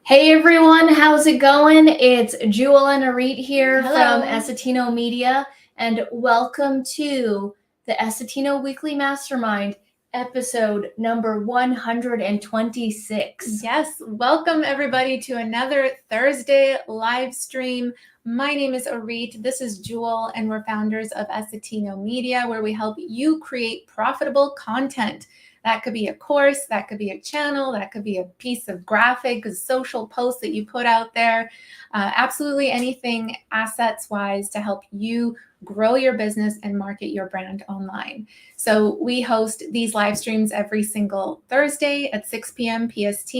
Hey everyone, how's it going? It's Jewel and Arit here Hello. from Essetino Media, and welcome to the Essetino Weekly Mastermind, episode number 126. Yes, welcome everybody to another Thursday live stream. My name is Arit, this is Jewel, and we're founders of Essetino Media, where we help you create profitable content. That could be a course, that could be a channel, that could be a piece of graphic, a social post that you put out there. Absolutely anything assets-wise to help you grow your business and market your brand online. So we host these live streams every single Thursday at 6 p.m. PST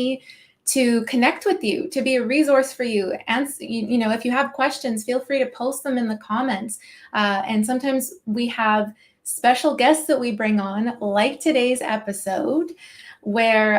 to connect with you, to be a resource for you. And if you have questions, feel free to post them in the comments. And sometimes we have special guests that we bring on, like today's episode, where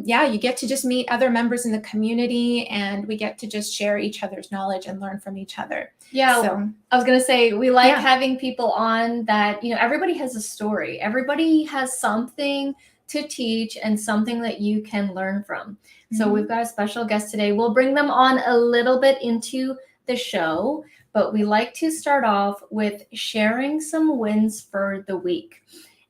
you get to just meet other members in the community, and we get to just share each other's knowledge and learn from each other. Yeah, so, I was gonna say, we like having people on that, everybody has a story. Everybody has something to teach and something that you can learn from. So we've got a special guest today. We'll bring them on a little bit into the show, but we like to start off with sharing some wins for the week.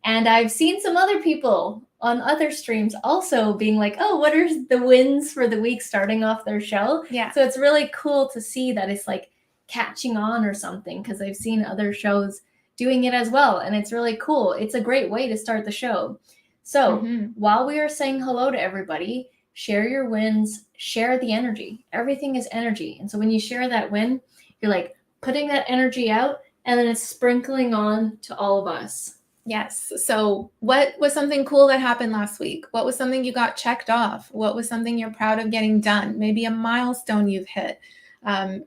And I've seen some other people on other streams also being like, oh, what are the wins for the week, starting off their show? Yeah. So it's really cool to see that it's like catching on or something, because I've seen other shows doing it as well. And it's really cool. It's a great way to start the show. So while we are saying hello to everybody, share your wins, share the energy. Everything is energy. And so when you share that win, you're like putting that energy out, and then it's sprinkling on to all of us. Yes. So what was something cool that happened last week? What was something you got checked off? What was something you're proud of getting done? Maybe a milestone you've hit.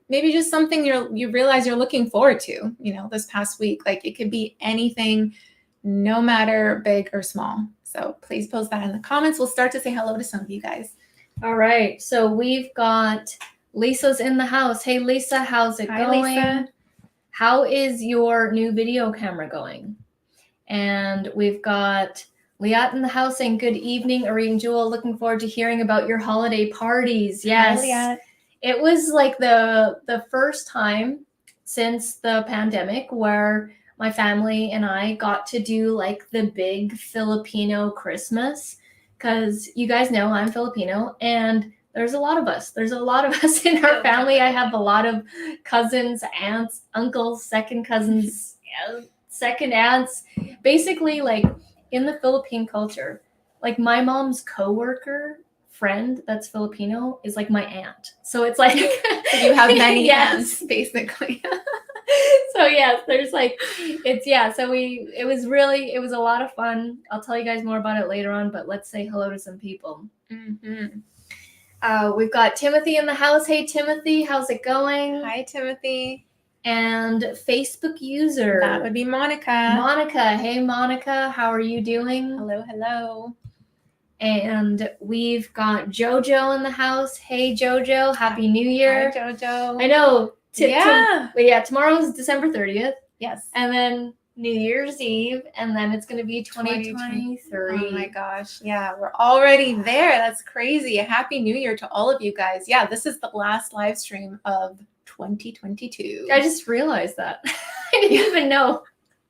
Maybe just something you realize you're looking forward to, this past week. Like, it could be anything, no matter big or small. So please post that in the comments. We'll start to say hello to some of you guys. All right. So we've got Lisa's in the house. Hey, Lisa, how's it going? Lisa. How is your new video camera going? And we've got Liat in the house saying, good evening, Arit and Jewel. Looking forward to hearing about your holiday parties. Yes. Hi, Liat. It was like the first time since the pandemic where my family and I got to do like the big Filipino Christmas, because you guys know I'm Filipino, and there's a lot of us. There's a lot of us in our family. I have a lot of cousins, aunts, uncles, second cousins, second aunts. Basically, like, in the Philippine culture, like, my mom's coworker friend that's Filipino is like my aunt. So it's like you have many aunts, basically. So yes, there's like, so it was a lot of fun. I'll tell you guys more about it later on, but let's say hello to some people. We've got Timothy in the house. Hey, Timothy, how's it going? Hi, Timothy. And Facebook user. That would be Monica. Monica. Hey, Monica, how are you doing? Hello. And we've got Jojo in the house. Hey, Jojo, Happy New Year. Hi, Jojo. I know. Yeah. Tomorrow's December 30th. Yes. And then New Year's Eve, and then it's going to be 2023. Oh my gosh. Yeah, we're already there. That's crazy. A Happy New Year to all of you guys. Yeah, this is the last live stream of 2022. I just realized that. I didn't even know.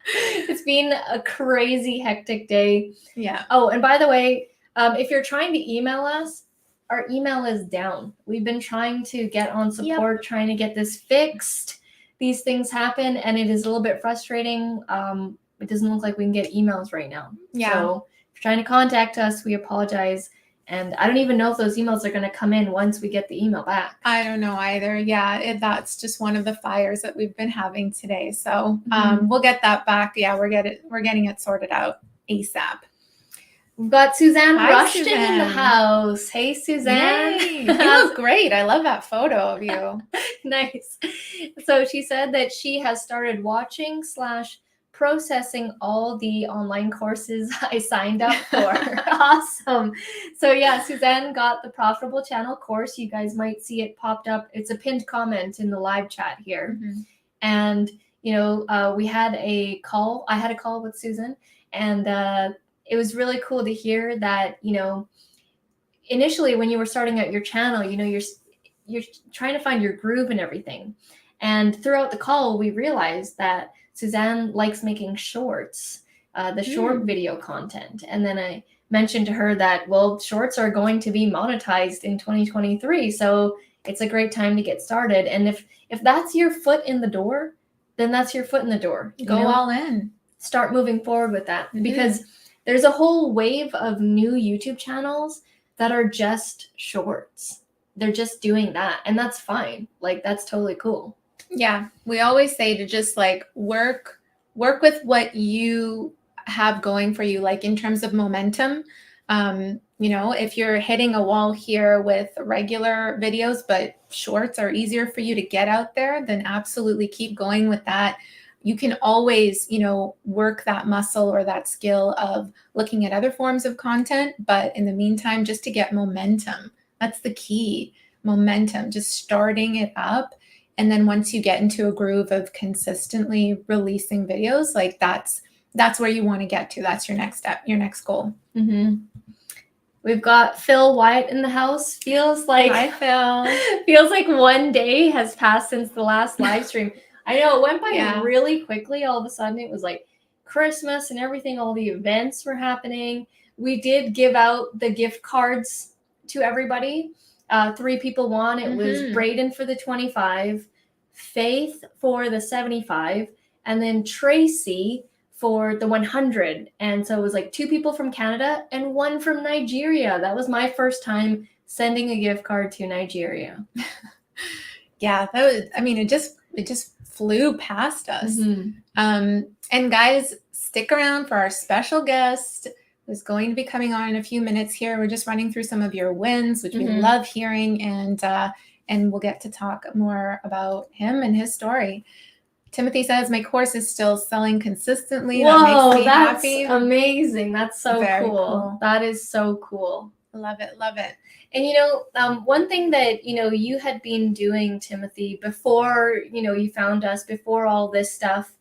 It's been a crazy, hectic day. Yeah. Oh, and by the way, if you're trying to email us, our email is down. We've been trying to get on support, trying to get this fixed. These things happen, and it is a little bit frustrating. It doesn't look like we can get emails right now. Yeah. So if you're trying to contact us, we apologize. And I don't even know if those emails are going to come in once we get the email back. I don't know either. Yeah, that's just one of the fires that we've been having today. So we'll get that back. Yeah, we're getting it sorted out ASAP. We've got Suzanne Hi, Rushton in the Suzanne. house. Hey, Suzanne. Yay. You look great. I love that photo of you. Nice. So she said that she has started watching / processing all the online courses I signed up for. Awesome. So yeah, Suzanne got the Profitable Channel course. You guys might see it popped up. It's a pinned comment in the live chat here. Mm-hmm. And, we had a call. I had a call with Susan, and it was really cool to hear that, initially when you were starting out your channel, you're trying to find your groove and everything. And throughout the call, we realized that Suzanne likes making shorts, the short video content. And then I mentioned to her that, well, shorts are going to be monetized in 2023. So it's a great time to get started. And if that's your foot in the door, then that's your foot in the door. Go all in. Start moving forward with that. Because there's a whole wave of new YouTube channels that are just shorts. They're just doing that. And that's fine. Like, that's totally cool. Yeah. We always say to just like work with what you have going for you, like in terms of momentum. If you're hitting a wall here with regular videos, but shorts are easier for you to get out there, then absolutely keep going with that. You can always, work that muscle or that skill of looking at other forms of content. But in the meantime, just to get momentum, that's the key. Momentum, just starting it up. And then once you get into a groove of consistently releasing videos, like that's where you want to get to. That's your next step, your next goal. Mm-hmm. We've got Phil Wyatt in the house. Hi, Phil. Feels like one day has passed since the last live stream. I know it went by really quickly. All of a sudden it was like Christmas and everything. All the events were happening. We did give out the gift cards to everybody. 3 people won. It was Braden for the 25, Faith for the 75, and then Tracy for the 100. And so it was like 2 people from Canada and 1 from Nigeria. That was my first time sending a gift card to Nigeria. Yeah, it just flew past us. And guys, stick around for our special guest who's going to be coming on in a few minutes here. We're just running through some of your wins, which we love hearing, and we'll get to talk more about him and his story. Timothy says, my course is still selling consistently. Whoa, that makes me that's happy. Amazing. That's so Very cool. That is so cool. Love it. Love it. And one thing that, you had been doing, Timothy, before, you found us, before all this stuff,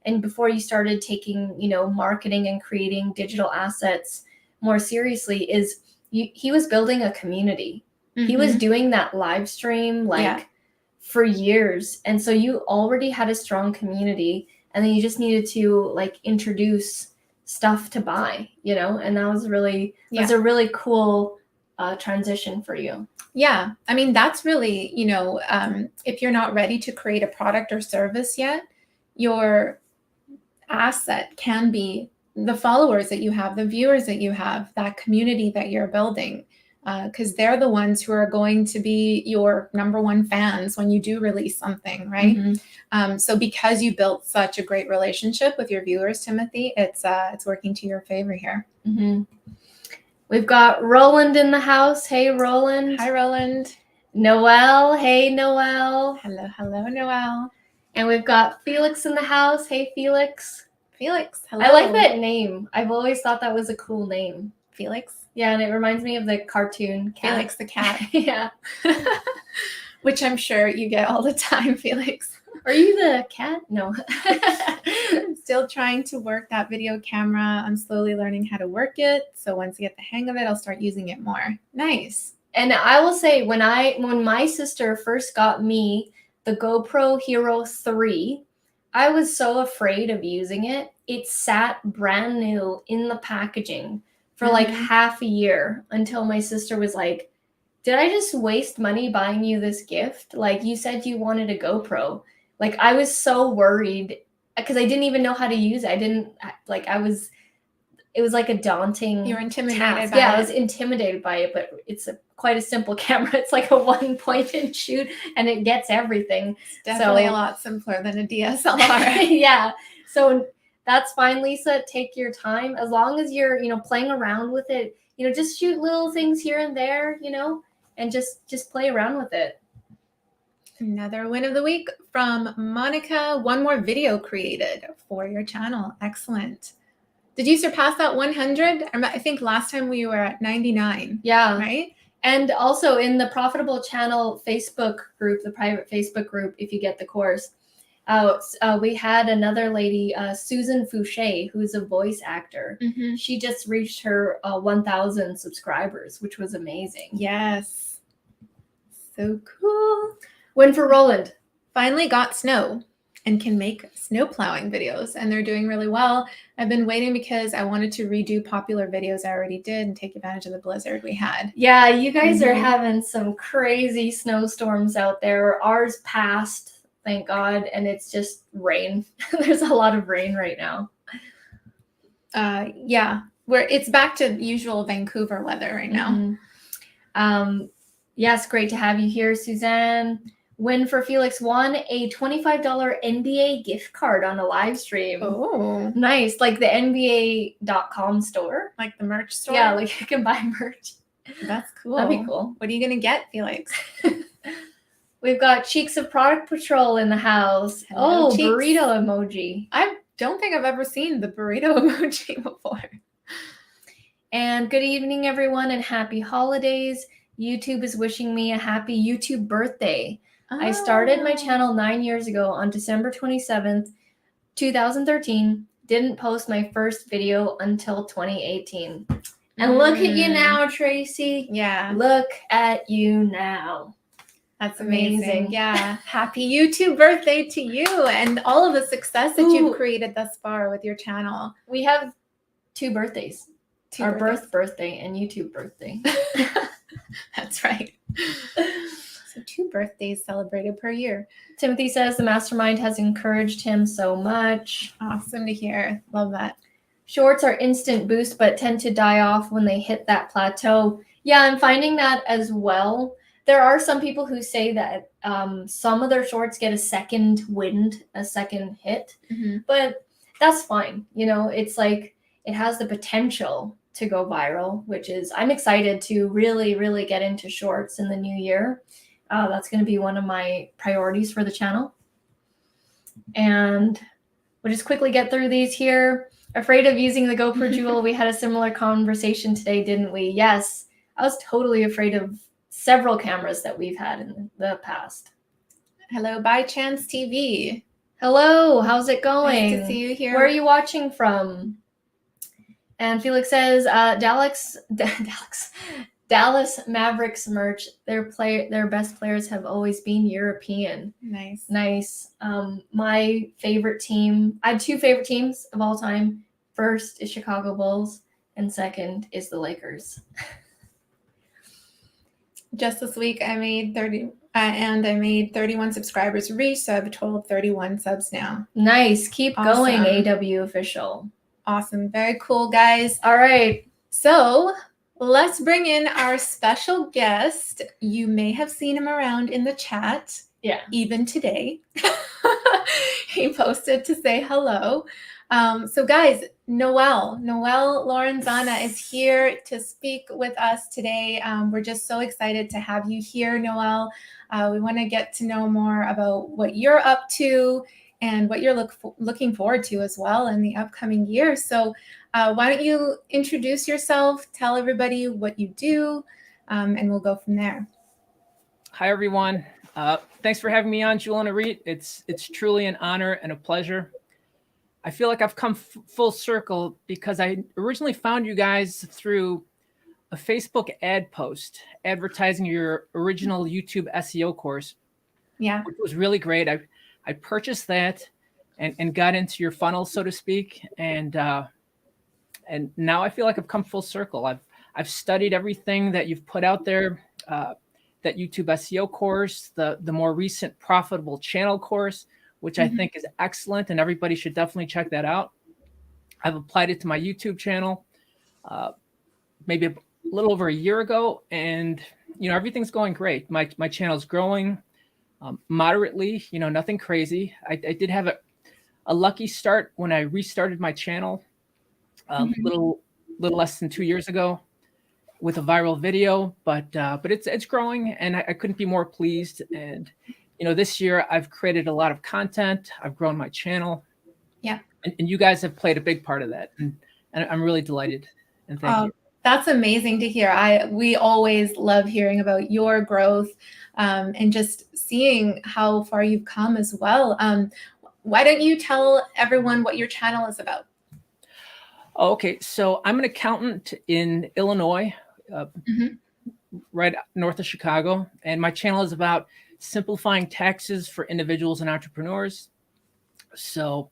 and before you started taking, marketing and creating digital assets more seriously, is he was building a community. He was doing that live stream for years. And so you already had a strong community, and then you just needed to introduce stuff to buy, and that was really, was a really cool transition for you. Yeah. That's really, if you're not ready to create a product or service yet, your asset can be the followers that you have, the viewers that you have, that community that you're building, because they're the ones who are going to be your number one fans when you do release something, right? So because you built such a great relationship with your viewers, Timothy, it's working to your favor here. We've got Roland in the house. Hey, Roland. Hi, Roland. Noelle. Hey, Noelle. Hello, Noelle. And we've got Felix in the house. Hey, Felix. Felix, hello. I like that name. I've always thought that was a cool name. Felix? Yeah, and it reminds me of the cartoon cat. Felix the cat. Yeah. Which I'm sure you get all the time, Felix. Are you the cat? No. I'm still trying to work that video camera. I'm slowly learning how to work it. So once I get the hang of it, I'll start using it more. Nice. And I will say, when my sister first got me the GoPro Hero 3. I was so afraid of using it. It sat brand new in the packaging for like half a year until my sister was like, did I just waste money buying you this gift? Like, you said you wanted a GoPro. Like, I was so worried because I didn't even know how to use it. It was like a daunting You were intimidated task. by it. I was intimidated by it, but it's quite a simple camera. It's like a one point and shoot and it gets everything. It's definitely a lot simpler than a DSLR. Yeah. So that's fine, Lisa. Take your time. As long as you're, playing around with it, just shoot little things here and there, and just play around with it. Another win of the week from Monica. One more video created for your channel. Excellent. Did you surpass that 100? I think last time we were at 99. Yeah. Right? And also in the Profitable Channel Facebook group, the private Facebook group, if you get the course, we had another lady, Susan Fouché, who's a voice actor. Mm-hmm. She just reached her 1,000 subscribers, which was amazing. Yes. So cool. Win for Roland. Finally got snow and can make snow plowing videos, and they're doing really well. I've been waiting because I wanted to redo popular videos I already did and take advantage of the blizzard we had. Yeah, you guys are having some crazy snowstorms out there. Ours passed, thank God, and it's just rain. There's a lot of rain right now. Yeah, it's back to usual Vancouver weather right now. Yes, great to have you here, Suzanne. Win for Felix won a $25 NBA gift card on a live stream. Oh, nice. Like the NBA.com store. Like the merch store? Yeah, like you can buy merch. That's cool. That'd be cool. What are you going to get, Felix? We've got Cheeks of Product Patrol in the house. Hello, Cheeks. Burrito emoji. I don't think I've ever seen the burrito emoji before. And good evening, everyone, and happy holidays. YouTube is wishing me a happy YouTube birthday. I started my channel 9 years ago on December 27th, 2013. Didn't post my first video until 2018. And look at you now, Tracy. Yeah. Look at you now. That's amazing. Yeah. Happy YouTube birthday to you and all of the success that you've created thus far with your channel. We have 2 birthdays. Our birthdays. birthday and YouTube birthday. That's right. So 2 birthdays celebrated per year. Timothy says the Mastermind has encouraged him so much. Awesome to hear. Love that. Shorts are instant boost, but tend to die off when they hit that plateau. Yeah, I'm finding that as well. There are some people who say that some of their shorts get a second wind, a second hit, but that's fine. It's like it has the potential to go viral, which is, I'm excited to really, really get into shorts in the new year. That's going to be one of my priorities for the channel. And we'll just quickly get through these here. Afraid of using the GoPro Jewel. We had a similar conversation today, didn't we? Yes, I was totally afraid of several cameras that we've had in the past. Hello, By Chance TV. Hello, how's it going? Nice to see you here. Where are you watching from? And Felix says, Dallas Mavericks merch. Their best players have always been European. Nice. My favorite team. I have 2 favorite teams of all time. First is Chicago Bulls, and second is the Lakers. Just this week, I made 31 subscribers reach, so I have a total of 31 subs now. Nice. Keep going, AW official. Awesome. Very cool, guys. All right. So let's bring in our special guest. You may have seen him around in the chat. Yeah. Even today. He posted to say hello. So guys, Noelle Lorenzana is here to speak with us today. We're just so excited to have you here, Noelle. We want to get to know more about what you're up to and what you're looking forward to as well in the upcoming year. So why don't you introduce yourself, tell everybody what you do, and we'll go from there. Hi, everyone. Thanks for having me on, Jewel and Arit. It's truly an honor and a pleasure. I feel like I've come full circle because I originally found you guys through a Facebook ad post advertising your original YouTube SEO course. Yeah. which was really great. I purchased that and got into your funnel, so to speak. And now I feel like I've come full circle. I've studied everything that you've put out there, that YouTube SEO course, the more recent profitable channel course, which I think is excellent, and everybody should definitely check that out. I've applied it to my YouTube channel maybe a little over a year ago, and everything's going great. My channel's growing moderately, nothing crazy. I did have a lucky start when I restarted my channel little less than 2 years ago with a viral video, but it's growing, and I couldn't be more pleased. And this year I've created a lot of content. I've grown my channel. Yeah. And you guys have played a big part of that, and I'm really delighted. And thank you. That's amazing to hear. We always love hearing about your growth, and just seeing how far you've come as well. Why don't you tell everyone what your channel is about? Oh, okay, so I'm an accountant in Illinois, right north of Chicago, and my channel is about simplifying taxes for individuals and entrepreneurs. So,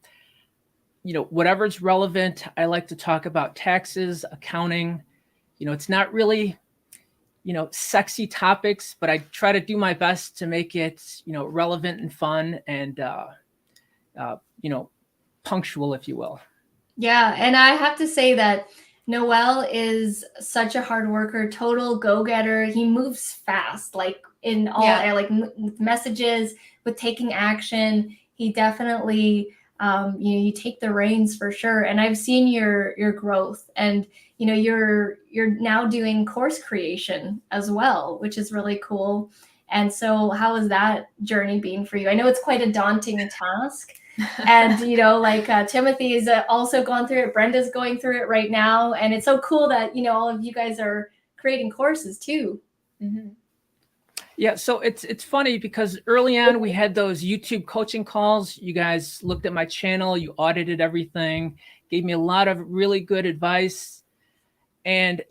whatever's relevant, I like to talk about taxes, accounting. It's not really, sexy topics, but I try to do my best to make it, relevant and fun and, punctual, if you will. Yeah, and I have to say that Noel is such a hard worker, total go-getter. He moves fast, like in all like with messages, with taking action. He definitely, you take the reins for sure. And I've seen your growth, and you're now doing course creation as well, which is really cool. And so, how has that journey been for you? I know it's quite a daunting task. And Timothy is also gone through it. Brenda's going through it right now, and it's so cool that all of you guys are creating courses too. Yeah, so it's funny because early on we had those YouTube coaching calls. You guys looked at my channel, you audited everything, gave me a lot of really good advice, and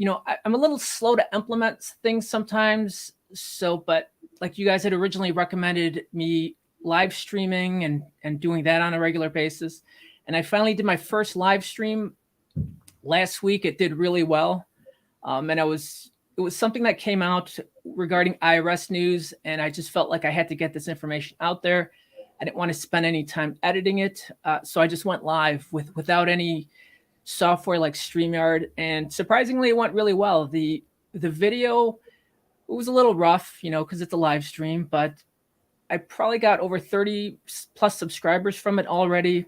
I'm a little slow to implement things sometimes. So, but like you guys had originally recommended me live streaming and doing that on a regular basis. And I finally did my first live stream last week. It did really well. And it was something that came out regarding IRS news. And I just felt like I had to get this information out there. I didn't want to spend any time editing it. So I just went live without any software like StreamYard. And surprisingly, it went really well. The video, it was a little rough, because it's a live stream, but I probably got over 30 plus subscribers from it already.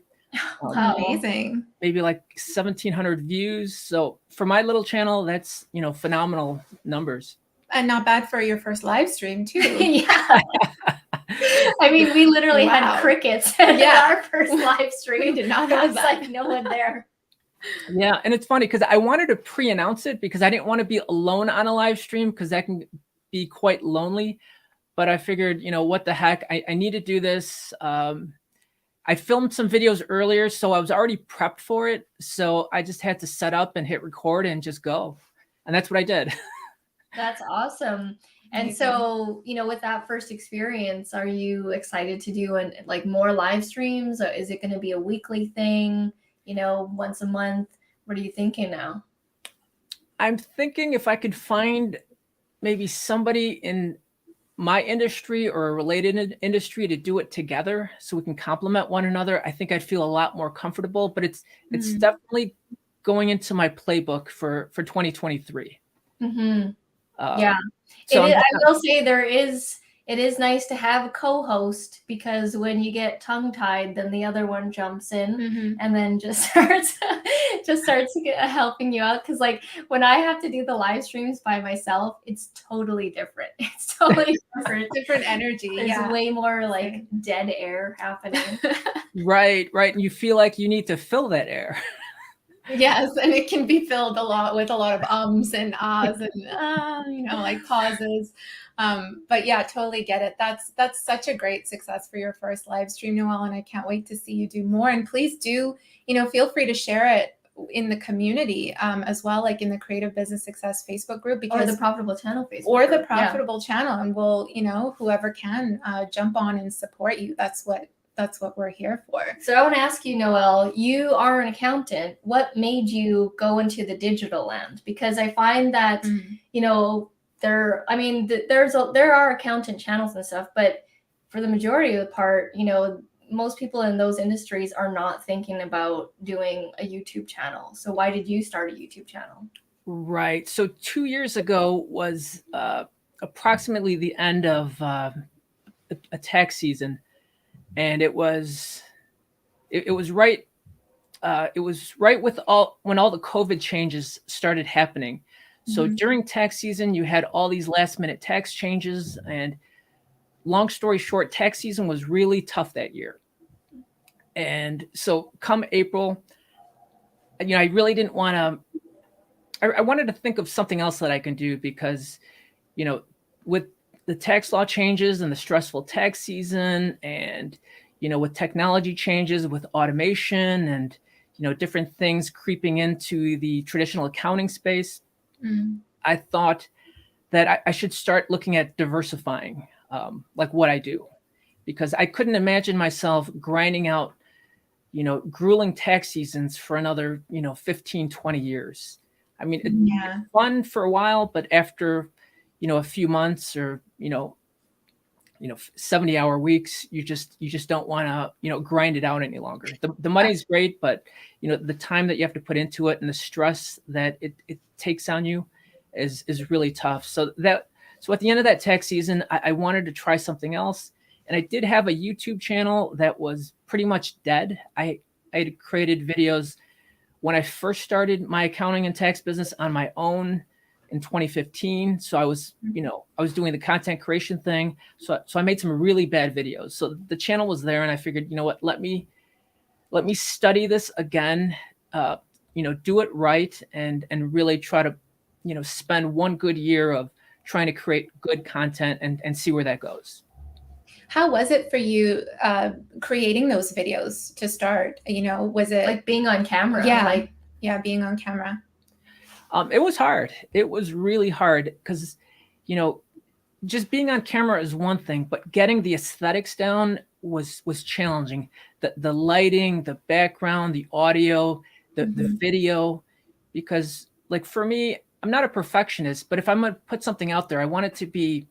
Amazing. Maybe like 1,700 views. So for my little channel, that's, phenomenal numbers. And not bad for your first live stream too. Yeah. I mean, we literally had crickets at our first live stream. We did not have that. Like no one there. Yeah. And it's funny because I wanted to pre-announce it because I didn't want to be alone on a live stream because that can be quite lonely. But I figured, what the heck, I need to do this. I filmed some videos earlier, so I was already prepped for it. So I just had to set up and hit record and just go. And that's what I did. That's awesome. And so, with that first experience, are you excited to do more live streams? Or is it going to be a weekly thing, once a month? What are you thinking now? I'm thinking if I could find maybe somebody in my industry or a related industry to do it together so we can complement one another, I think I'd feel a lot more comfortable. But it's definitely going into my playbook for 2023. Yeah. So I will say it is nice to have a co-host, because when you get tongue-tied, then the other one jumps in and then just starts helping you out. Because when I have to do the live streams by myself, it's totally different. It's totally different. Different energy. There's way more dead air happening. Right. And you feel like you need to fill that air. Yes, and it can be filled with a lot of ums and ahs and pauses. But yeah, totally get it. That's such a great success for your first live stream, Noel, and I can't wait to see you do more. And please do, feel free to share it in the community as well, like in the Creative Business Success Facebook group, or the Profitable Channel Facebook or the group. Profitable Channel, and we'll, you know, whoever can jump on and support you. That's what we're here for. So I want to ask you, Noelle, you are an accountant. What made you go into the digital land? Because I find that, you know, there are accountant channels and stuff, but for the majority of the part, you know, most people in those industries are not thinking about doing a YouTube channel. So why did you start a YouTube channel? Right. So 2 years ago was approximately the end of a tax season. And it was right. It was right with when all the COVID changes started happening. So during tax season, you had all these last minute tax changes, and long story short, tax season was really tough that year. And so come April, you know, I really didn't want to. I wanted to think of something else that I can do because, you know, with the tax law changes and the stressful tax season, and you know, with technology changes, with automation, and you know, different things creeping into the traditional accounting space, I thought that I should start looking at diversifying, like what I do, because I couldn't imagine myself grinding out, you know, grueling tax seasons for another, you know, 15, 20 years. I mean, it's fun for a while, but after, you know, a few months or, you know, 70-hour weeks, you just don't want to, you know, grind it out any longer. The money's great, but you know, the time that you have to put into it and the stress that it takes on you is really tough. So at the end of that tax season, I wanted to try something else. And I did have a YouTube channel that was pretty much dead. I had created videos when I first started my accounting and tax business on my own in 2015. So I was doing the content creation thing. So I made some really bad videos. So the channel was there, and I figured, you know what, let me study this again, you know, do it right, and really try to, you know, spend one good year of trying to create good content and see where that goes. How was it for you creating those videos to start? You know, was it like being on camera? Yeah, being on camera. It was hard. It was really hard because, you know, just being on camera is one thing, but getting the aesthetics down was challenging. The lighting, the background, the audio, the video, because like for me, I'm not a perfectionist, but if I'm going to put something out there, I want it to be,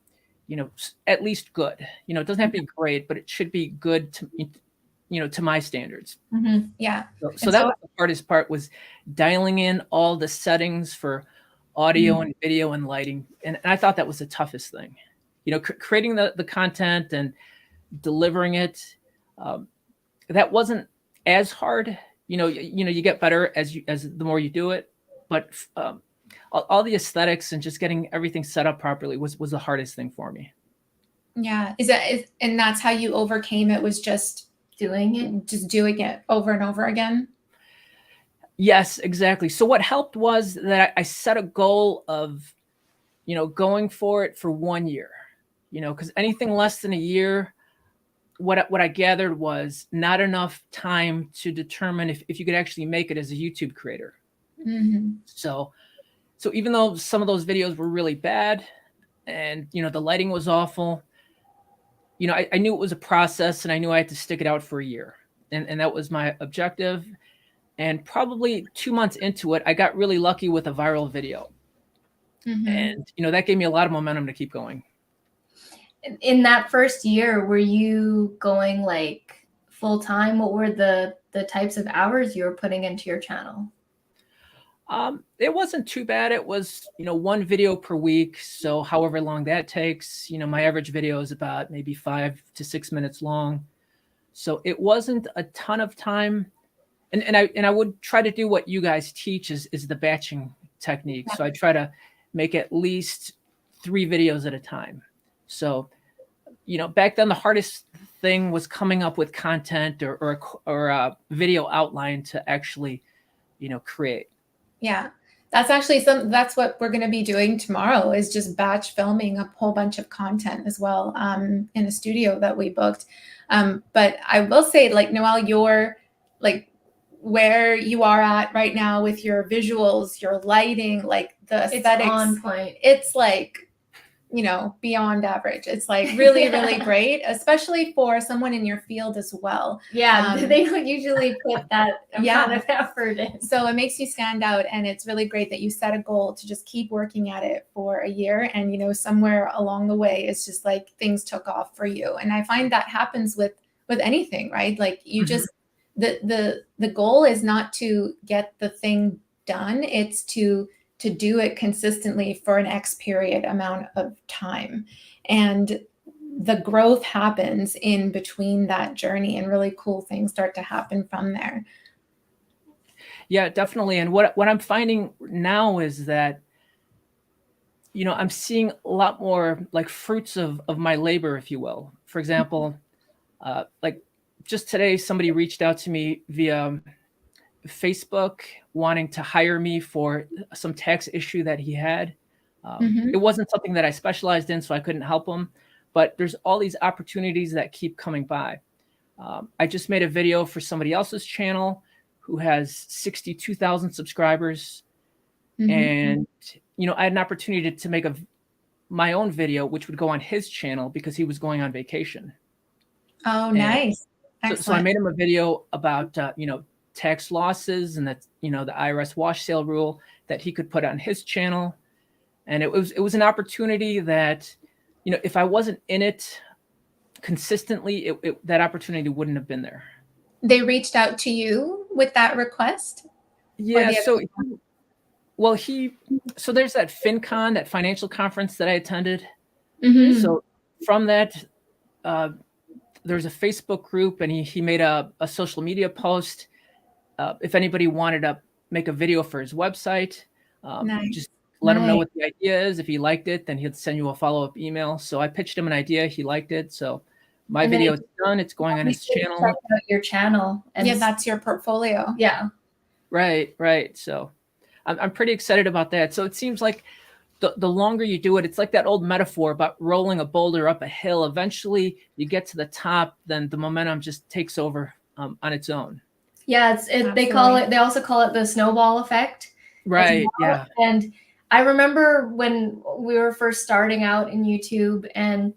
you know, at least good. You know, it doesn't have to be great, but it should be good to, you know, to my standards. Yeah. So that was the hardest part, was dialing in all the settings for audio and video and lighting. And I thought that was the toughest thing, you know, creating the content and delivering it. That wasn't as hard, you know, you get better as the more you do it, but all the aesthetics and just getting everything set up properly was the hardest thing for me. Yeah. And that's how you overcame it, was just doing it over and over again? Yes, exactly. So what helped was that I set a goal of, you know, going for it for 1 year, you know, because anything less than a year, what I gathered was not enough time to determine if you could actually make it as a YouTube creator. So even though some of those videos were really bad and, you know, the lighting was awful, you know, I knew it was a process, and I knew I had to stick it out for a year. And that was my objective. And probably 2 months into it, I got really lucky with a viral video. And, you know, that gave me a lot of momentum to keep going. In that first year, were you going like full time? What were the types of hours you were putting into your channel? It wasn't too bad. It was, you know, 1 video per week. So however long that takes, you know, my average video is about maybe 5 to 6 minutes long. So it wasn't a ton of time. And I would try to do what you guys teach is the batching technique. So I try to make at least 3 videos at a time. So, you know, back then the hardest thing was coming up with content or a video outline to actually, you know, create. Yeah. That's actually that's what we're going to be doing tomorrow, is just batch filming a whole bunch of content as well, in a studio that we booked. But I will say, like, Noelle, you're like, where you are at right now with your visuals, your lighting, like the aesthetics. It's on point. It's like, beyond average. It's like really, really great, especially for someone in your field as well. Yeah, they don't usually put that amount of effort in. So it makes you stand out, and it's really great that you set a goal to just keep working at it for a year. And somewhere along the way, it's just like things took off for you. And I find that happens with anything, right? Like you just the goal is not to get the thing done; it's to do it consistently for an X period amount of time. And the growth happens in between that journey, and really cool things start to happen from there. Yeah, definitely. And what I'm finding now is that, I'm seeing a lot more like fruits of my labor, if you will. For example, like just today, somebody reached out to me via Facebook wanting to hire me for some tax issue that he had. It wasn't something that I specialized in, so I couldn't help him. But there's all these opportunities that keep coming by. I just made a video for somebody else's channel who has 62,000 subscribers. And, I had an opportunity to make my own video, which would go on his channel because he was going on vacation. Oh, nice. So I made him a video about, tax losses and that, the IRS wash sale rule that he could put on his channel. And it was an opportunity that, if I wasn't in it consistently, that opportunity wouldn't have been there. They reached out to you with that request? Yeah. So there's that FinCon, that financial conference that I attended. So from that, there's a Facebook group, and he made a social media post. If anybody wanted to make a video for his website, just let him know what the idea is. If he liked it, then he'd send you a follow-up email. So I pitched him an idea. He liked it. So my video is done. It's going on his channel. Check out your channel. And that's your portfolio. Yeah. Right. So I'm pretty excited about that. So it seems like the longer you do it, it's like that old metaphor about rolling a boulder up a hill. Eventually you get to the top, then the momentum just takes over on its own. Yeah, they also call it the snowball effect. Right. Well. Yeah. And I remember when we were first starting out in YouTube, and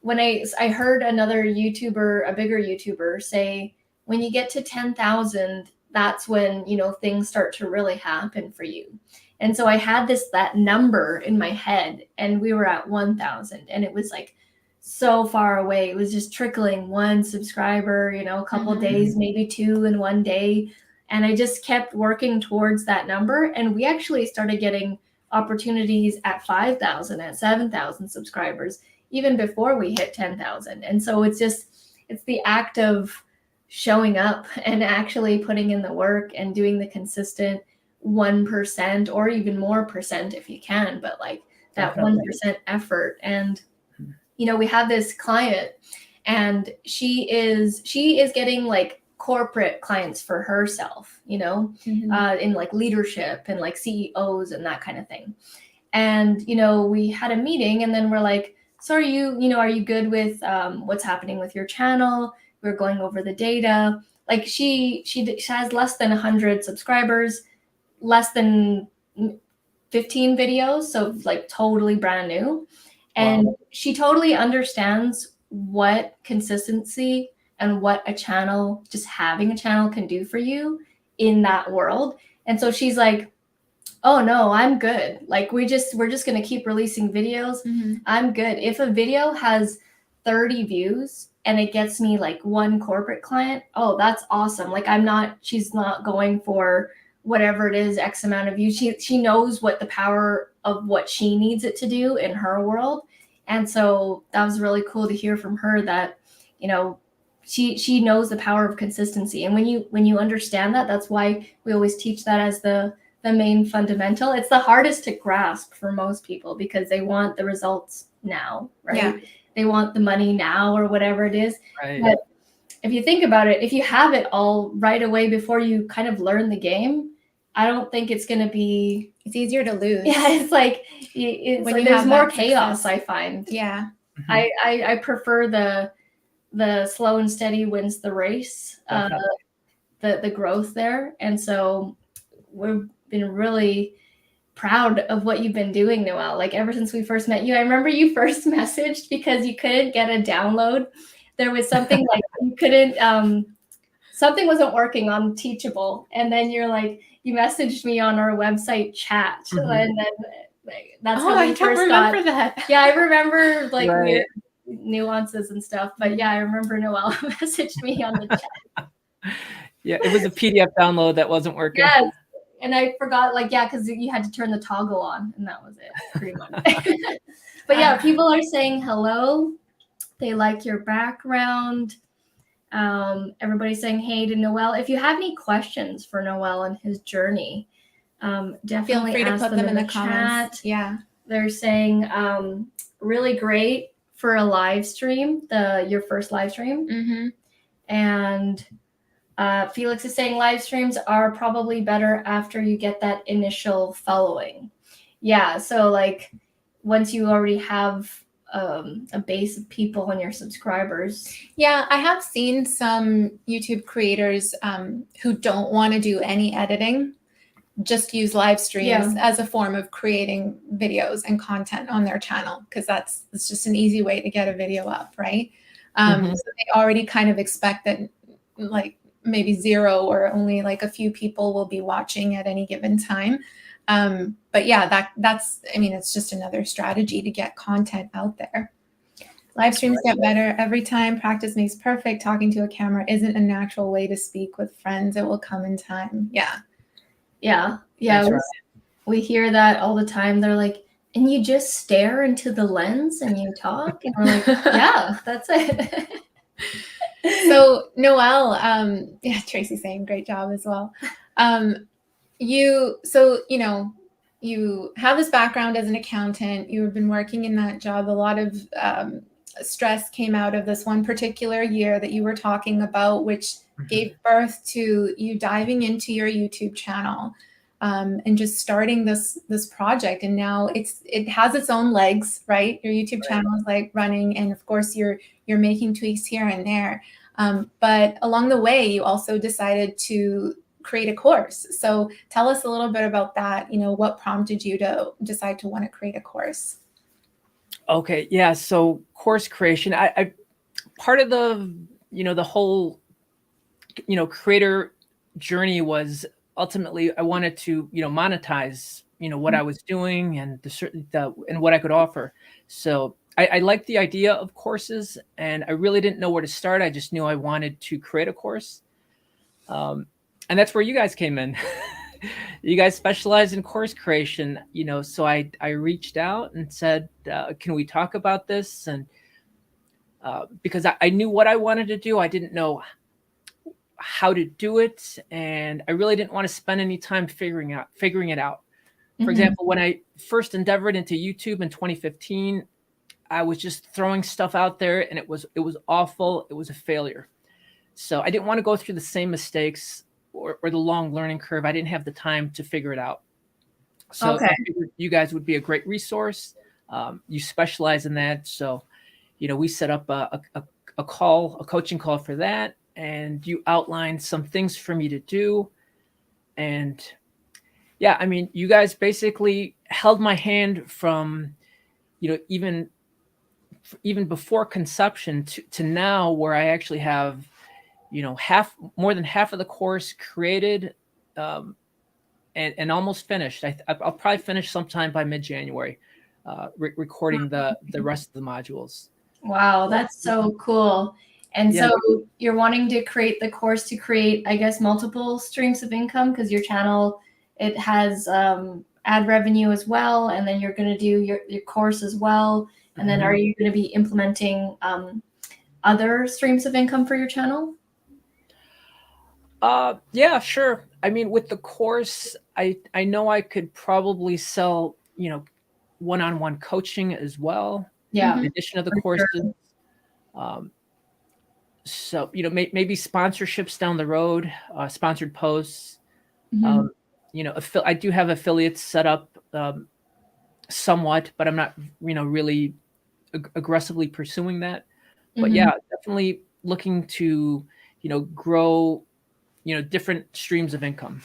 when I heard another YouTuber, a bigger YouTuber, say, when you get to 10,000, that's when, things start to really happen for you. And so I had that number in my head, and we were at 1,000, and it was like so far away. It was just trickling, one subscriber, a couple of days, maybe two in one day. And I just kept working towards that number. And we actually started getting opportunities at 5,000, at 7,000 subscribers, even before we hit 10,000. And so it's the act of showing up and actually putting in the work and doing the consistent 1% or even more percent if you can, but like that 1% effort. And we have this client, and she is getting like corporate clients for herself, in like leadership and like CEOs and that kind of thing. And we had a meeting, and then we're like, so are you good with what's happening with your channel? We're going over the data. Like she has less than 100 subscribers, less than 15 videos, so like totally brand new. And she totally understands what consistency and what just having a channel can do for you in that world. And so she's like, oh no, I'm good. Like we're just going to keep releasing videos. I'm good. If a video has 30 views and it gets me like one corporate client, oh, that's awesome. Like she's not going for whatever it is, X amount of views. She knows what the power of what she needs it to do in her world. And so that was really cool to hear from her that, she knows the power of consistency. And when you understand that, that's why we always teach that as the main fundamental. It's the hardest to grasp for most people because they want the results now, right? Yeah. They want the money now or whatever it is. Right. But if you think about it, if you have it all right away before you kind of learn the game, I don't think it's going to be... It's easier to lose. Yeah, it's like there's more chaos, I find. Yeah. I prefer the slow and steady wins the race the growth there. And so we've been really proud of what you've been doing, Noelle. Like ever since we first met you, I remember you first messaged because you couldn't get a download. There was something like you couldn't, something wasn't working on Teachable. And then you're like, you messaged me on our website chat. And then that's how we first got. That. Yeah, I remember like Right. weird nuances and stuff. But yeah, I remember Noelle messaged me on the chat. Yeah, it was a PDF download that wasn't working. Yes. And I forgot, like, yeah, because you had to turn the toggle on, and that was it, pretty much. But yeah, people are saying hello. They like your background. Everybody's saying hey to Noelle. If you have any questions for Noelle and his journey, definitely feel free to ask put them in the comments. Yeah. They're saying really great for a live stream, your first live stream. Mm-hmm. And Felix is saying live streams are probably better after you get that initial following. Yeah, so like once you already have a base of people on your subscribers. Yeah, I have seen some YouTube creators who don't want to do any editing, just use live streams as a form of creating videos and content on their channel, because it's just an easy way to get a video up, right? So they already kind of expect that like maybe 0 or only like a few people will be watching at any given time. But yeah, that's, I mean, it's just another strategy to get content out there. Live streams get better every time. Practice makes perfect. Talking to a camera isn't a natural way to speak with friends. It will come in time. Yeah. Yeah. Right. We hear that all the time. They're like, and you just stare into the lens and you talk? And we're like, yeah, that's it. So Noelle, yeah, Tracy's saying great job as well. You have this background as an accountant. You've been working in that job. A lot of stress came out of this one particular year that you were talking about, which gave birth to you diving into your YouTube channel and just starting this project. And now it has its own legs, right? Your YouTube channel is like running, and of course you're making tweaks here and there. But along the way, you also decided to create a course. So tell us a little bit about that. What prompted you to decide to want to create a course? Okay, yeah. So course creation, I part of the whole creator journey was ultimately I wanted to monetize what I was doing and and what I could offer. So I liked the idea of courses, and I really didn't know where to start. I just knew I wanted to create a course, and that's where you guys came in. You guys specialize in course creation, so I reached out and said, can we talk about this? And because I knew what I wanted to do, I didn't know how to do it, and I really didn't want to spend any time figuring it out. For example, when I first endeavored into YouTube in 2015, I was just throwing stuff out there, and it was awful. It was a failure. So I didn't want to go through the same mistakes or the long learning curve. I didn't have the time to figure it out. So I figured you guys would be a great resource. You specialize in that. So, we set up a coaching call for that. And you outlined some things for me to do. And yeah, I mean, you guys basically held my hand from, even before conception to now, where I actually have, more than half of the course created and almost finished. I'll probably finish sometime by mid-January, recording the rest of the modules. Wow, that's so cool. And so you're wanting to create the course to create, I guess, multiple streams of income, because your channel, it has ad revenue as well, and then you're going to do your course as well. And then are you going to be implementing other streams of income for your channel? Yeah, sure. I mean, with the course, I know I could probably sell, one-on-one coaching as well. Yeah. In addition to the courses. Sure. So, maybe sponsorships down the road, sponsored posts. I do have affiliates set up somewhat, but I'm not, really aggressively pursuing that. But yeah, definitely looking to, grow, different streams of income.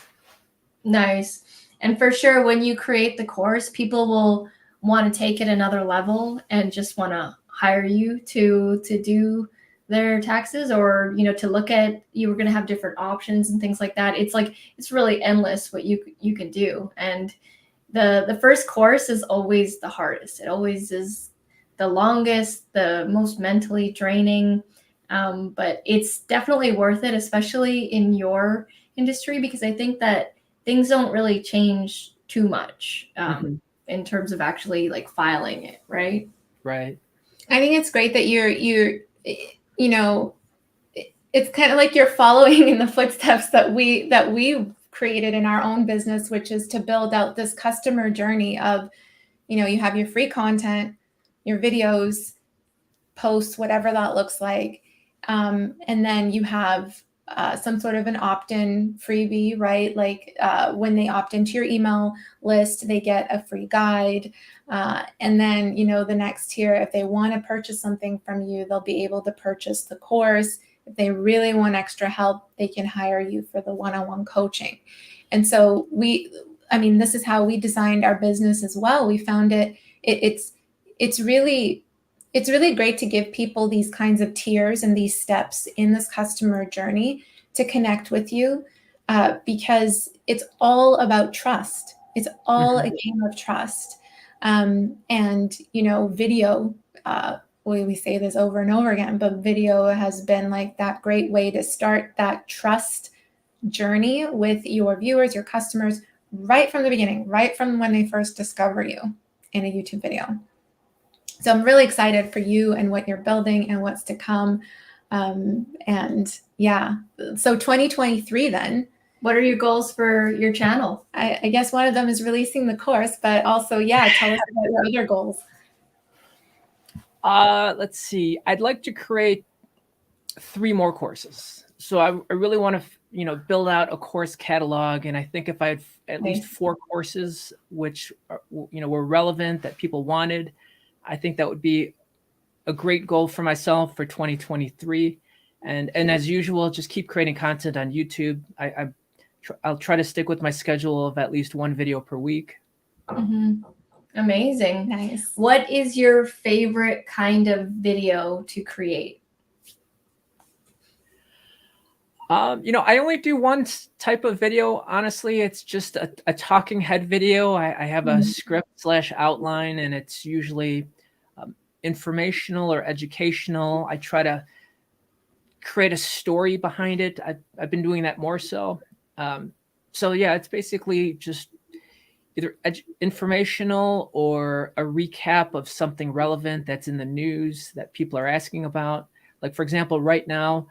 Nice. And for sure, when you create the course, people will want to take it another level and just want to hire you to do their taxes, or to look at, you were going to have different options and things like that. It's really endless what you can do. And the first course is always the hardest. It always is the longest, the most mentally draining, but it's definitely worth it, especially in your industry, because I think that things don't really change too much in terms of actually like filing it, right? Right. I think it's great that you're it's kind of like you're following in the footsteps that we created in our own business, which is to build out this customer journey of, you have your free content, your videos, posts, whatever that looks like. And then you have some sort of an opt-in freebie, right? Like when they opt into your email list, they get a free guide. And then, the next tier, if they want to purchase something from you, they'll be able to purchase the course. If they really want extra help, they can hire you for the one-on-one coaching. And so this is how we designed our business as well. We found it's really great to give people these kinds of tiers and these steps in this customer journey to connect with you, because it's all about trust. It's all a game of trust. And, video, we say this over and over again, but video has been like that great way to start that trust journey with your viewers, your customers, right from the beginning, right from when they first discover you in a YouTube video. So I'm really excited for you and what you're building and what's to come. And yeah, so 2023 then. What are your goals for your channel? I guess one of them is releasing the course, but also, tell us about your other goals. Let's see. I'd like to create 3 more courses. So I really want to, build out a course catalog. And I think if I had at least 4 courses, which, were relevant, that people wanted, I think that would be a great goal for myself for 2023. And as usual, just keep creating content on YouTube. I'll try to stick with my schedule of at least 1 video per week. Amazing. Nice. What is your favorite kind of video to create? I only do one type of video. Honestly, it's just a talking head video. I have a script / outline, and it's usually informational or educational. I try to create a story behind it. I've been doing that more so. It's basically just either informational or a recap of something relevant that's in the news that people are asking about. Like, for example, right now,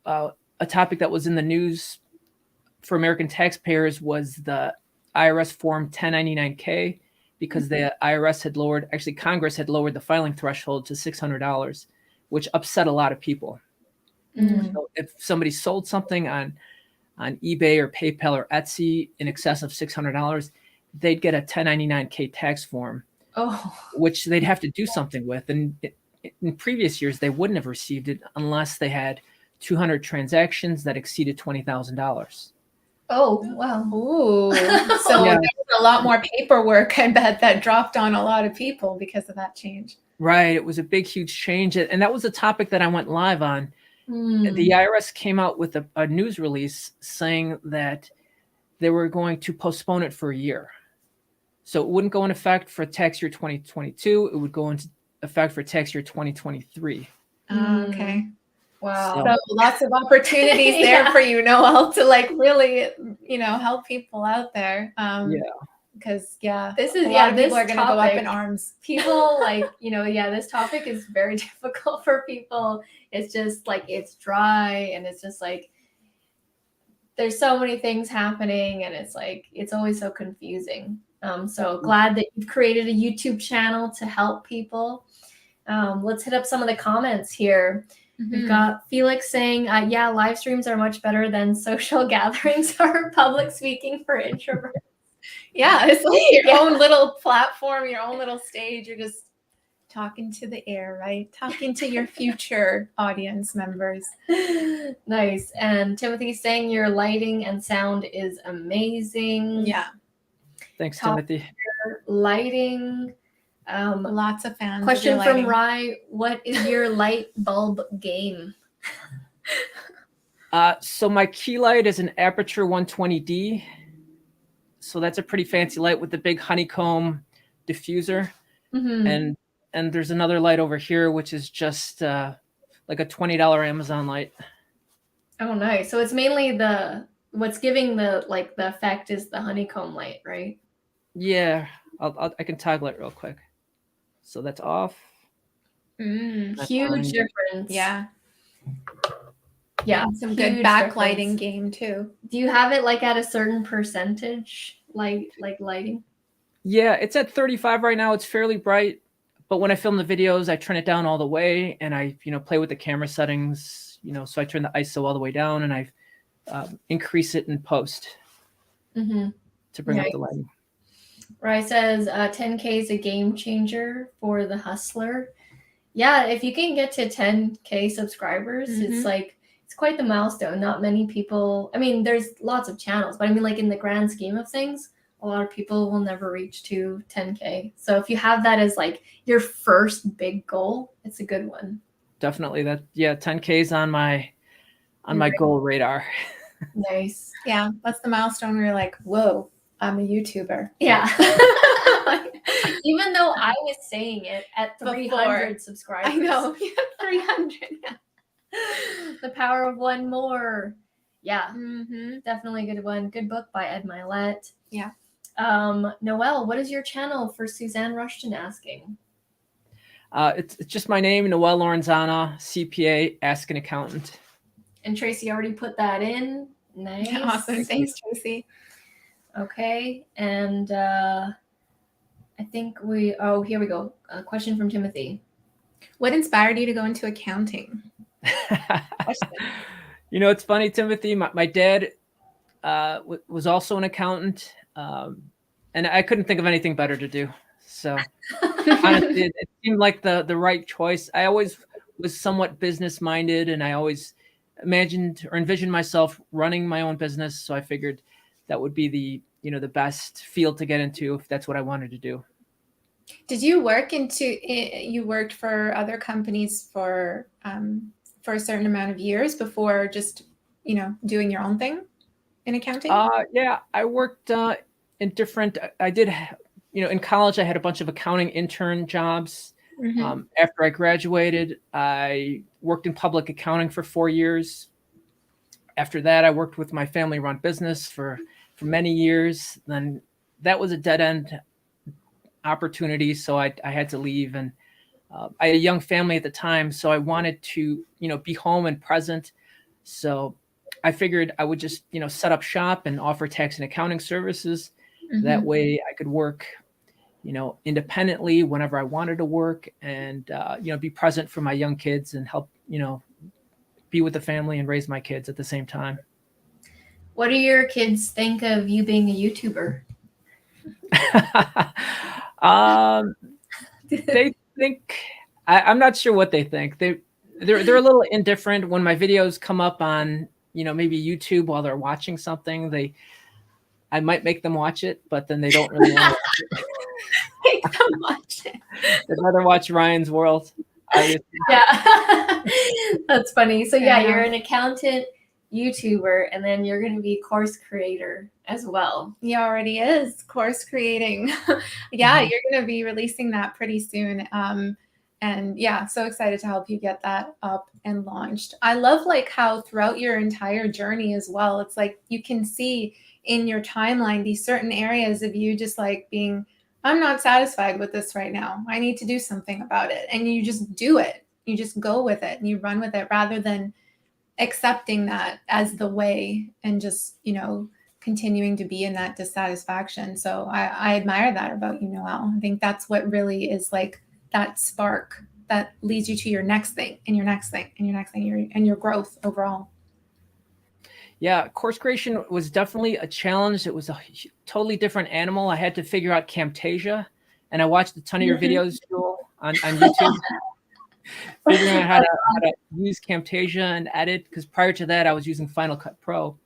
a topic that was in the news for American taxpayers was the IRS Form 1099-K, because the IRS had Congress had lowered the filing threshold to $600, which upset a lot of people. So if somebody sold something on eBay or PayPal or Etsy in excess of $600, they'd get a 1099-K tax form, which they'd have to do something with. And in previous years, they wouldn't have received it unless they had 200 transactions that exceeded $20,000. Oh, wow. Ooh. So there was a lot more paperwork, I bet, that dropped on a lot of people because of that change. Right. It was a big, huge change. And that was a topic that I went live on. The IRS came out with a news release saying that they were going to postpone it for a year. So it wouldn't go into effect for tax year 2022. It would go into effect for tax year 2023. Okay. Wow. So lots of opportunities there for you, Noel, to really, help people out there. Because this is people are going to go up in arms. People this topic is very difficult for people. It's just it's dry, and it's just there's so many things happening, and it's always so confusing. So glad that you've created a YouTube channel to help people. Let's hit up some of the comments here. We've got Felix saying, live streams are much better than social gatherings or public speaking for introverts. Yeah, it's like your own little platform, your own little stage. You're just talking to the air, right? Talking to your future audience members. Nice. And Timothy's saying your lighting and sound is amazing. Yeah. Thanks, Top Timothy. lighting. Lots of fans. Question from Rye: what is your light bulb game? So my key light is an Aperture 120D. So that's a pretty fancy light with the big honeycomb diffuser. Mm-hmm. And there's another light over here, which is just like a $20 Amazon light. Oh, nice. So it's mainly what's giving the effect is the honeycomb light, right? Yeah, I can toggle it real quick. So that's off. That's huge difference. Yeah. Yeah, some good backlighting game too. Do you have it like at a certain percentage, lighting? Yeah, it's at 35 right now. It's fairly bright, but when I film the videos, I turn it down all the way, and I play with the camera settings. So I turn the ISO all the way down, and I increase it in post to bring up the lighting. Rye says 10K is a game changer for the hustler. Yeah, if you can get to 10K subscribers, it's quite the milestone. Not many people, I mean, there's lots of channels, but I mean, like in the grand scheme of things, a lot of people will never reach to 10K. So if you have that as like your first big goal, it's a good one. Definitely. 10K is on my goal radar. Nice. Yeah, that's the milestone where you're like, whoa, I'm a YouTuber. Yeah. Even though I was saying it at 300 subscribers. I know. 300. Yeah. The power of one more. Yeah. Definitely a good one. Good book by Ed Milet. Yeah. Noelle, what is your channel for Suzanne Rushton asking? It's just my name, Noelle Lorenzana, CPA, Ask an Accountant. And Tracy already put that in. Nice. Yeah, awesome. Thanks, Tracy. Okay. And I think here we go. A question from Timothy. What inspired you to go into accounting? It's funny, Timothy. My dad was also an accountant, and I couldn't think of anything better to do. So honestly, it seemed like the right choice. I always was somewhat business minded, and I always imagined or envisioned myself running my own business. So I figured that would be the best field to get into if that's what I wanted to do. Did you you worked for other companies for a certain amount of years before just, doing your own thing in accounting? Yeah, I worked in different, I did, in college, I had a bunch of accounting intern jobs. After I graduated, I worked in public accounting for 4 years. After that, I worked with my family-run business for many years. Then that was a dead-end opportunity, so I had to leave. And I had a young family at the time, so I wanted to, be home and present. So I figured I would just, set up shop and offer tax and accounting services. That way I could work, independently whenever I wanted to work, and, be present for my young kids and help, be with the family and raise my kids at the same time. What do your kids think of you being a YouTuber? They think, I'm not sure what they think. They're a little indifferent when my videos come up on, maybe YouTube while they're watching something. I might make them watch it, but then they don't really want to watch it. Make them watch it. They'd rather watch Ryan's World. Yeah. That's funny. So yeah, you're an accountant, YouTuber, and then you're going to be course creator as well. He already is course creating. Yeah, you're going to be releasing that pretty soon. And yeah, so excited to help you get that up and launched. I love how throughout your entire journey as well, it's like you can see in your timeline these certain areas of you just being, I'm not satisfied with this right now. I need to do something about it. And you just do it. You just go with it and you run with it rather than accepting that as the way and just, continuing to be in that dissatisfaction. So I admire that about you, Noelle. I think that's what really is that spark that leads you to your next thing and your next thing and your next thing and your growth overall. Yeah, course creation was definitely a challenge. It was a totally different animal. I had to figure out Camtasia, and I watched a ton of your videos, Jewel. on YouTube, figuring out how to use Camtasia and edit. Because prior to that, I was using Final Cut Pro.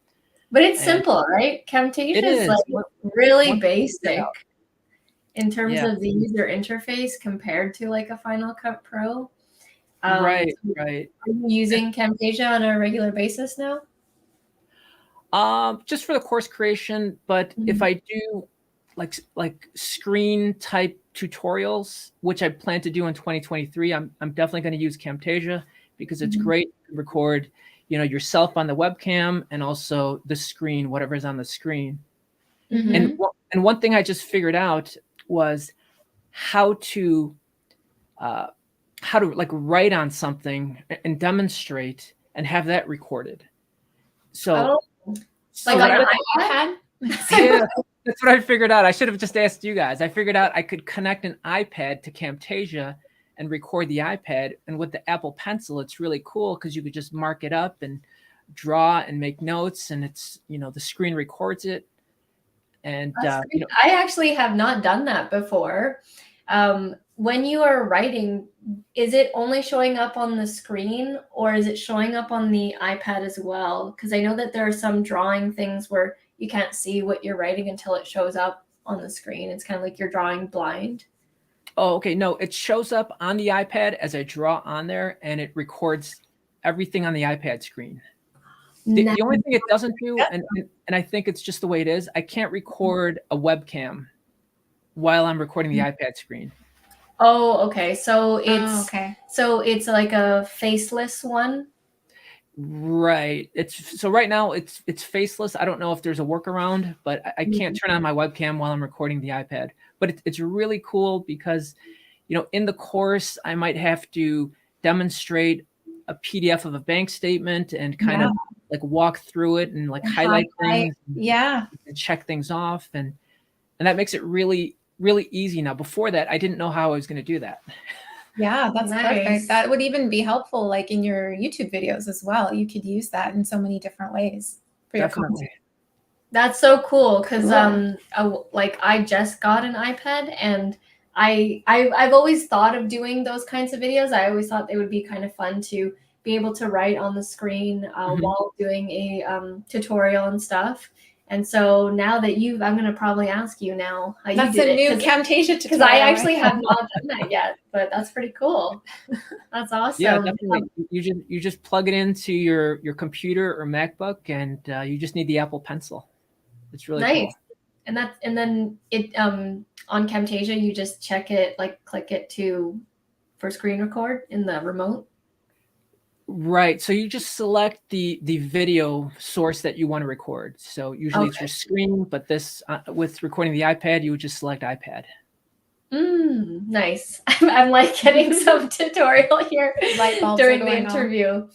But it's simple, right? Camtasia is like really basic in terms of the user interface compared to like a Final Cut Pro. Right. Are you using Camtasia on a regular basis now? Just for the course creation, but if I do like screen type tutorials, which I plan to do in 2023, I'm definitely going to use Camtasia because it's great to record, yourself on the webcam and also the screen, whatever's on the screen. And one thing I just figured out was how to like write on something and demonstrate and have that recorded. So, like on an iPad? Yeah, that's what I figured out. I should have just asked you guys. I figured out I could connect an iPad to Camtasia and record the iPad. And with the Apple Pencil, it's really cool because you could just mark it up and draw and make notes, and it's, the screen records it. And I actually have not done that before. When you are writing, is it only showing up on the screen or is it showing up on the iPad as well? Because I know that there are some drawing things where you can't see what you're writing until it shows up on the screen. It's kind of like you're drawing blind. Oh, okay. No, it shows up on the iPad as I draw on there, and it records everything on the iPad screen. The only thing it doesn't do, and I think it's just the way it is, I can't record a webcam while I'm recording the iPad screen. Oh, okay. So it's like a faceless one. Right. So right now it's faceless. I don't know if there's a workaround, but I can't turn on my webcam while I'm recording the iPad. But it's really cool because, in the course, I might have to demonstrate a PDF of a bank statement and kind of like walk through it and like highlight things. And check things off. And that makes it really, really easy. Now, before that, I didn't know how I was going to do that. Yeah, that's perfect. That would even be helpful like in your YouTube videos as well. You could use that in so many different ways for your content. That's so cool because like I just got an iPad and I've always thought of doing those kinds of videos. I always thought they would be kind of fun to be able to write on the screen while doing a tutorial and stuff. And so now that I'm going to probably ask you now how that's you did a new Camtasia tutorial. Because I actually have not done that yet, but that's pretty cool. That's awesome. Yeah, definitely. You just plug it into your computer or MacBook, and you just need the Apple Pencil. It's really cool. And then it on Camtasia you just check it, like click it for screen record in the remote. Right. So you just select the video source that you want to record. So usually it's your screen, but this with recording the iPad, you would just select iPad. Nice. I'm like getting some tutorial here during the interview.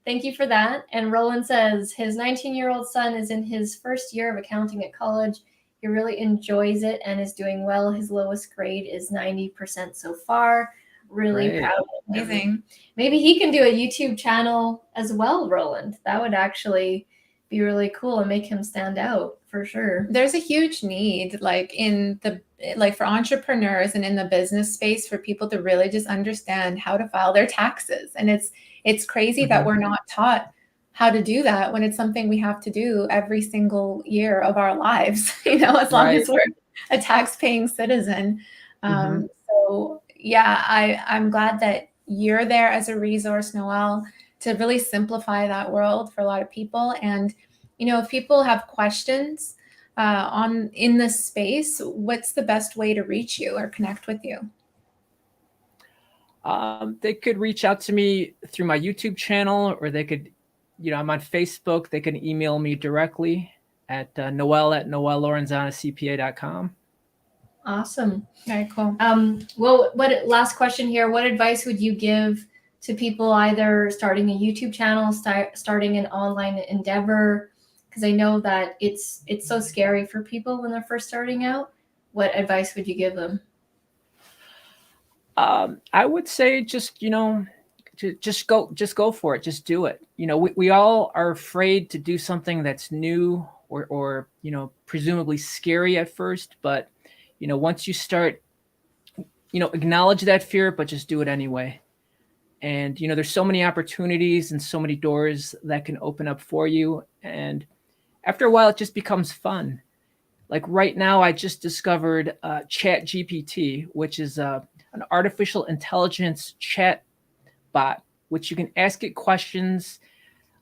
Thank you for that. And Roland says his 19-year-old son is in his first year of accounting at college. He really enjoys it and is doing well. His lowest grade is 90% so far. Really proud of him. Amazing. Maybe he can do a YouTube channel as well, Roland. That would actually be really cool and make him stand out for sure. There's a huge need for entrepreneurs and in the business space for people to really just understand how to file their taxes. And it's crazy that we're not taught how to do that when it's something we have to do every single year of our lives, as long as we're a tax-paying citizen. So yeah, I'm glad that you're there as a resource, Noelle, to really simplify that world for a lot of people. And, if people have questions in this space, what's the best way to reach you or connect with you? They could reach out to me through my YouTube channel, or they could, I'm on Facebook. They can email me directly at noelle@noellelorenzanacpa.com. Awesome. Very cool. Well, last question here. What advice would you give to people either starting a YouTube channel, starting an online endeavor? Because I know that it's so scary for people when they're first starting out. What advice would you give them? I would say just just go for it. Just do it. We all are afraid to do something that's new or presumably scary at first, but once you start acknowledge that fear, but just do it anyway. And, there's so many opportunities and so many doors that can open up for you. And after a while, it just becomes fun. Like right now, I just discovered Chat GPT, which is an artificial intelligence chat bot, which you can ask it questions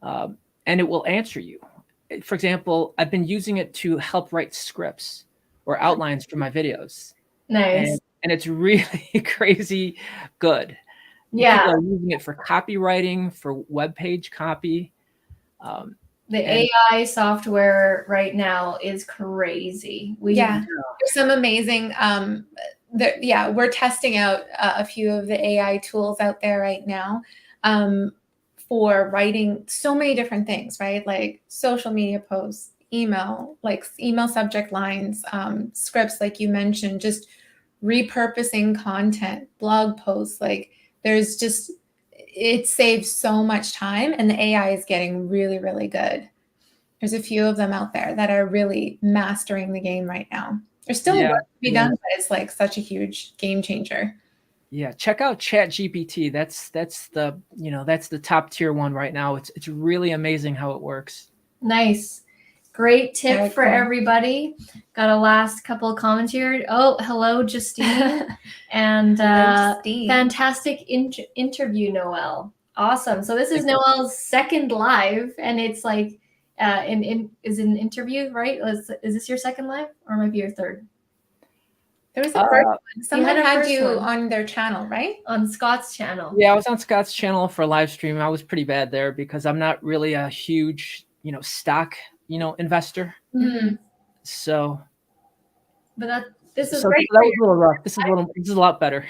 and it will answer you. For example, I've been using it to help write scripts or outlines for my videos. Nice. And it's really crazy good. Yeah. People are using it for copywriting, for web page copy. The AI software right now is crazy. There's some amazing. We're testing out a few of the AI tools out there right now for writing so many different things, right? Like social media posts, email subject lines, scripts, like you mentioned, just repurposing content, blog posts. Like it saves so much time, and the AI is getting really, really good. There's a few of them out there that are really mastering the game right now. There's still work to be done, but it's like such a huge game changer. Yeah, check out Chat GPT. That's the top tier one right now. It's really amazing how it works. Nice. Great tip for everybody. Got a last couple of comments here. Oh, hello, Justine. And fantastic interview, Noelle. Awesome. So this is Noelle's second live, and it's like is an interview, right? Is this your second live, or might be your third? There was a first one. Someone had you on their channel, right? On Scott's channel. Yeah, I was on Scott's channel for a live stream. I was pretty bad there because I'm not really a huge, stock, investor. Mm-hmm. So, but this is great. That was a little rough. This is a lot better.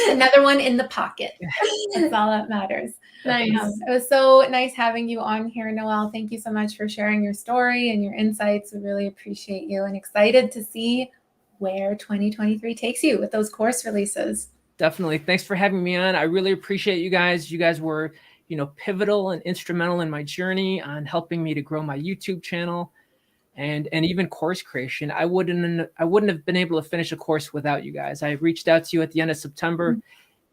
Another one in the pocket. That's all that matters. Nice. It was so nice having you on here, Noelle. Thank you so much for sharing your story and your insights. We really appreciate you, and excited to see where 2023 takes you with those course releases. Definitely. Thanks for having me on. I really appreciate you guys. You guys were, pivotal and instrumental in my journey on helping me to grow my YouTube channel and even course creation. I wouldn't have been able to finish a course without you guys. I reached out to you at the end of September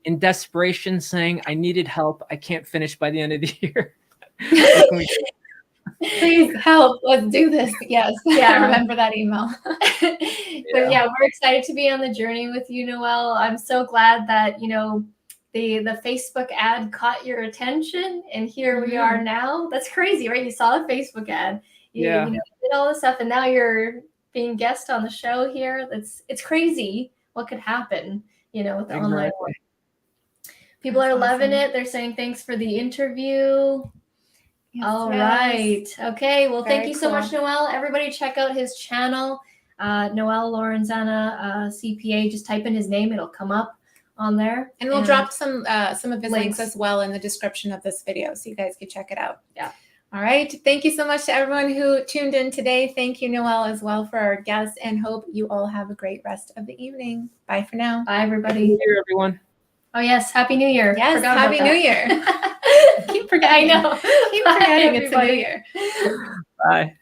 in desperation, saying I needed help. I can't finish by the end of the year. Please help. Let's do this. Yes. Yeah. I remember that email. But we're excited to be on the journey with you, Noelle. I'm so glad that, the Facebook ad caught your attention, and here we are now. That's crazy, right? You saw the Facebook ad. You did all this stuff, and now you're being guest on the show here. It's crazy what could happen, with the online work. People are loving it. They're saying thanks for the interview. Yes, all right. Okay. Well, thank you so much, Noelle. Everybody check out his channel, Noelle Lorenzana, CPA. Just type in his name. It'll come up on there. And we'll drop some of his links as well in the description of this video, so you guys can check it out. Yeah. All right. Thank you so much to everyone who tuned in today. Thank you, Noelle, as well, for our guests, and hope you all have a great rest of the evening. Bye for now. Bye, everybody. Happy New Year, everyone. Oh, yes. Happy New Year. Yes. Happy New Year. Keep forgetting. I know. Keep forgetting it's a new year. Bye.